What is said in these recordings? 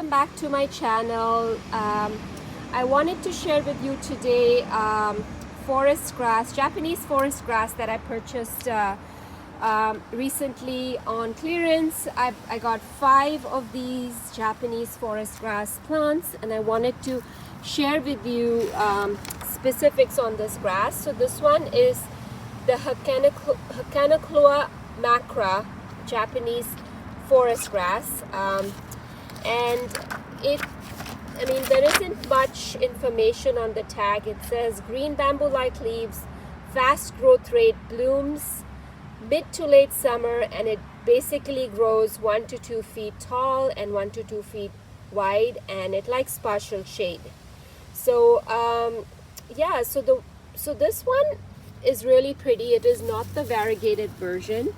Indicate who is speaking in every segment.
Speaker 1: welcome back to my channel. I wanted to share with you today forest grass, Japanese forest grass that I purchased recently on clearance. I got 5 of these Japanese forest grass plants, and I wanted to share with you specifics on this grass. So this one is the Hakonechloa macra Japanese forest grass, and there isn't much information on the tag. It says green bamboo-like leaves, fast growth rate, blooms mid to late summer, and it basically grows 1 to 2 feet tall and 1 to 2 feet wide, and it likes partial shade. So so this one is really pretty. It is not the variegated version.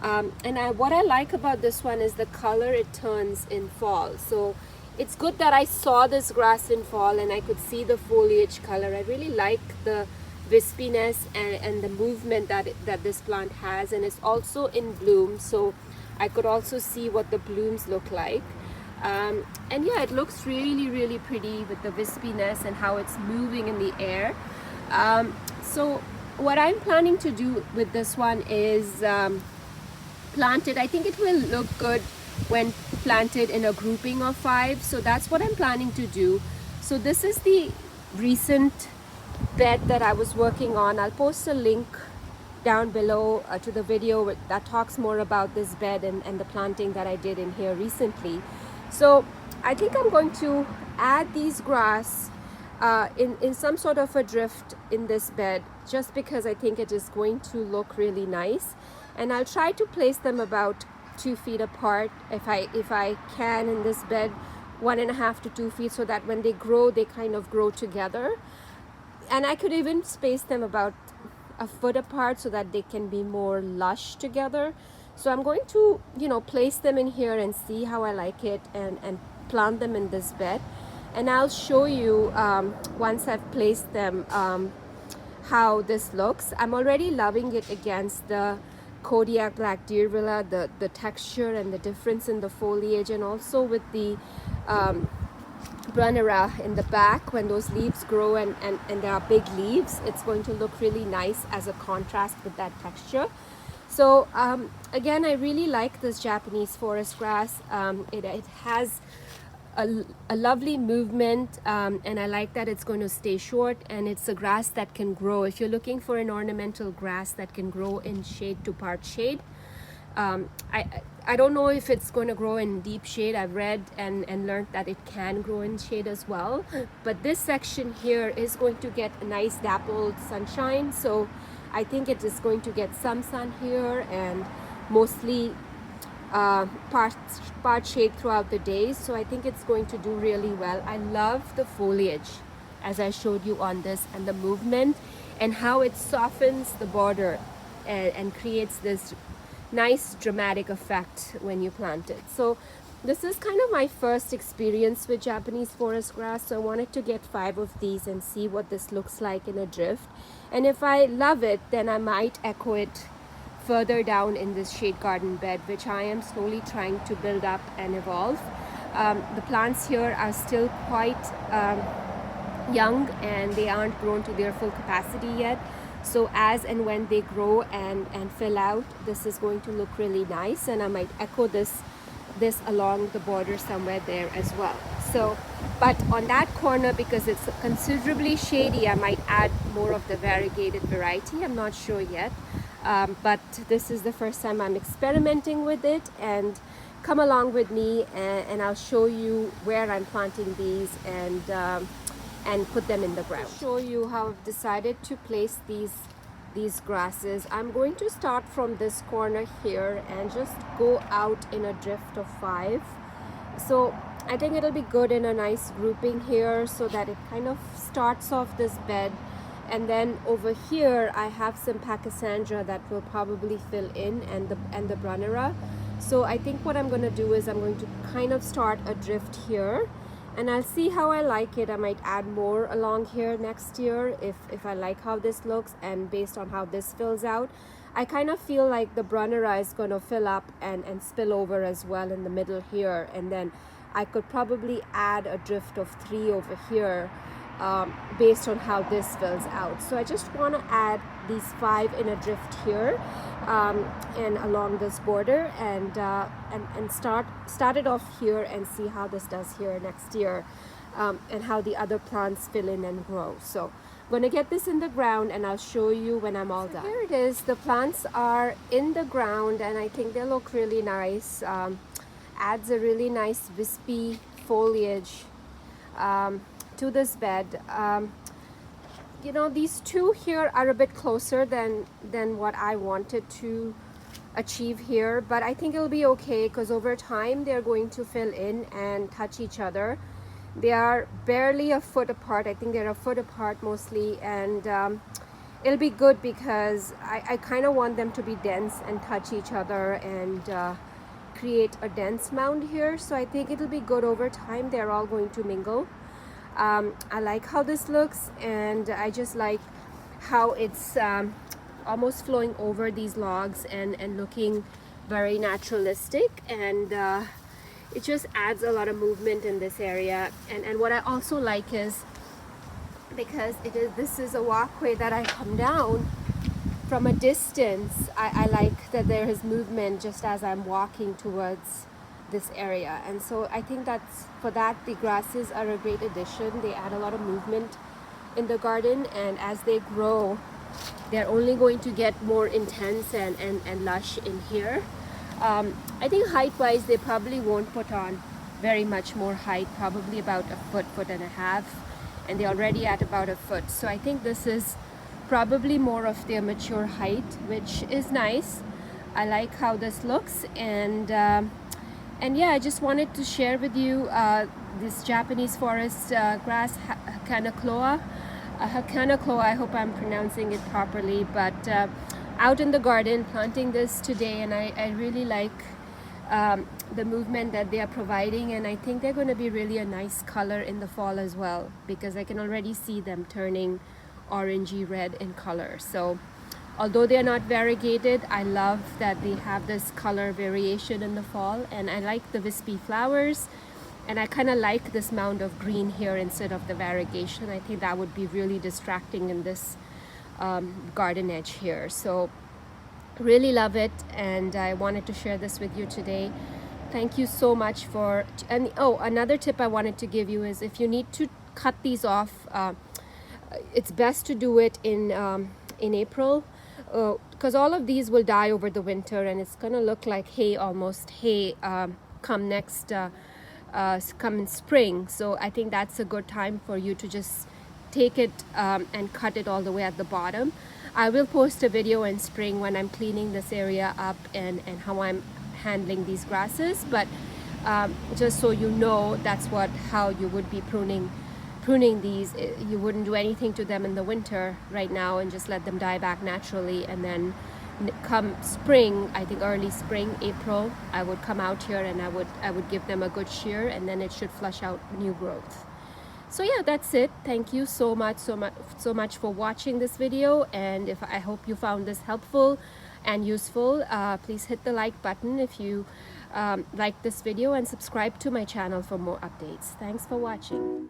Speaker 1: What I like about this one is the color it turns in fall. So it's good that I saw this grass in fall and I could see the foliage color. I really like the wispiness and the movement that this plant has, and it's also in bloom, so I could also see what the blooms look like. And yeah, it looks really pretty with the wispiness and how it's moving in the air. So what I'm planning to do with this one is plant it. I think it will look good when planted in a grouping of 5, so that's what I'm planning to do. So this is the recent bed that I was working on. I'll post a link down below to the video that talks more about this bed and the planting that I did in here recently. So I think I'm going to add these grass in some sort of a drift in this bed, just because I think it is going to look really nice. And I'll try to place them about 2 feet apart if I can in this bed, 1.5 to 2 feet, so that when they grow, they kind of grow together. And I could even space them about a foot apart so that they can be more lush together. So I'm going to, place them in here and see how I like it, and plant them in this bed. And I'll show you once I've placed them how this looks. I'm already loving it against the Kodiak Black Deer Villa, the texture and the difference in the foliage, and also with the Brunnera in the back. When those leaves grow and there are big leaves, it's going to look really nice as a contrast with that texture. So again, I really like this Japanese forest grass. It has a lovely movement, and I like that it's going to stay short, and it's a grass that can grow. If you're looking for an ornamental grass that can grow in shade to part shade, I don't know if it's going to grow in deep shade. I've read and learned that it can grow in shade as well, but this section here is going to get a nice dappled sunshine, so I think it is going to get some sun here and mostly part shade throughout the day. So I think it's going to do really well. I love the foliage, as I showed you on this, and the movement and how it softens the border and creates this nice dramatic effect when you plant it. So this is kind of my first experience with Japanese forest grass, so I wanted to get 5 of these and see what this looks like in a drift. And if I love it, then I might echo it further down in this shade garden bed, which I am slowly trying to build up and evolve. The plants here are still quite young, and they aren't grown to their full capacity yet. So as and when they grow and fill out, this is going to look really nice, and I might echo this along the border somewhere there as well. So, but on that corner, because it's considerably shady, I might add more of the variegated variety. I'm not sure yet. But this is the first time I'm experimenting with it, and come along with me and I'll show you where I'm planting these and put them in the ground. I'll show you how I've decided to place these grasses. I'm going to start from this corner here and just go out in a drift of 5. So I think it'll be good in a nice grouping here, so that it kind of starts off this bed. And then over here I have some Pachysandra that will probably fill in, and the Brunnera. So I think what I'm going to do is I'm going to kind of start a drift here, and I'll see how I like it. I might add more along here next year if I like how this looks, and based on how this fills out. I kind of feel like the Brunnera is going to fill up and spill over as well in the middle here, and then I could probably add a drift of 3 over here based on how this fills out. So I just want to add these 5 in a drift here and along this border, and start it off here and see how this does here next year, and how the other plants fill in and grow. So I'm going to get this in the ground and I'll show you when I'm all done. Here it is. The plants are in the ground and I think they look really nice. Adds a really nice wispy foliage to this bed. You know, these 2 here are a bit closer than what I wanted to achieve here, but I think it'll be okay because over time they're going to fill in and touch each other. They are barely a foot apart. I think they're a foot apart mostly, and it'll be good because I kind of want them to be dense and touch each other and create a dense mound here. So I think it'll be good over time. They're all going to mingle. I like how this looks, and I just like how it's almost flowing over these logs and looking very naturalistic, and it just adds a lot of movement in this area. And what I also like is, because this is a walkway that I come down from a distance, I like that there is movement just as I'm walking towards this area. And so I think for that the grasses are a great addition. They add a lot of movement in the garden, and as they grow they're only going to get more intense and lush in here. I think height wise they probably won't put on very much more height, probably about a foot and a half, and they're already at about a foot. So I think this is probably more of their mature height, which is nice. I like how this looks, and yeah, I just wanted to share with you this Japanese forest grass, Hakonechloa. Hakonechloa, I hope I'm pronouncing it properly, but out in the garden planting this today, and I really like the movement that they are providing, and I think they're going to be really a nice color in the fall as well, because I can already see them turning orangey red in color. So although they're not variegated, I love that they have this color variation in the fall, and I like the wispy flowers, and I kind of like this mound of green here instead of the variegation. I think that would be really distracting in this garden edge here. So really love it, and I wanted to share this with you today. Thank you so much for, and oh, another tip I wanted to give you is, if you need to cut these off, it's best to do it in April, because all of these will die over the winter, and it's gonna look like hay, almost hay, come next come in spring. So I think that's a good time for you to just take it and cut it all the way at the bottom. I will post a video in spring when I'm cleaning this area up and how I'm handling these grasses, but just so you know, that's how you would be pruning these. You wouldn't do anything to them in the winter right now and just let them die back naturally, and then come spring, I think early spring, April, I would come out here and I would give them a good shear, and then it should flush out new growth. So yeah, that's it. Thank you so much for watching this video, and I hope you found this helpful and useful. Please hit the like button if you like this video, and subscribe to my channel for more updates. Thanks for watching.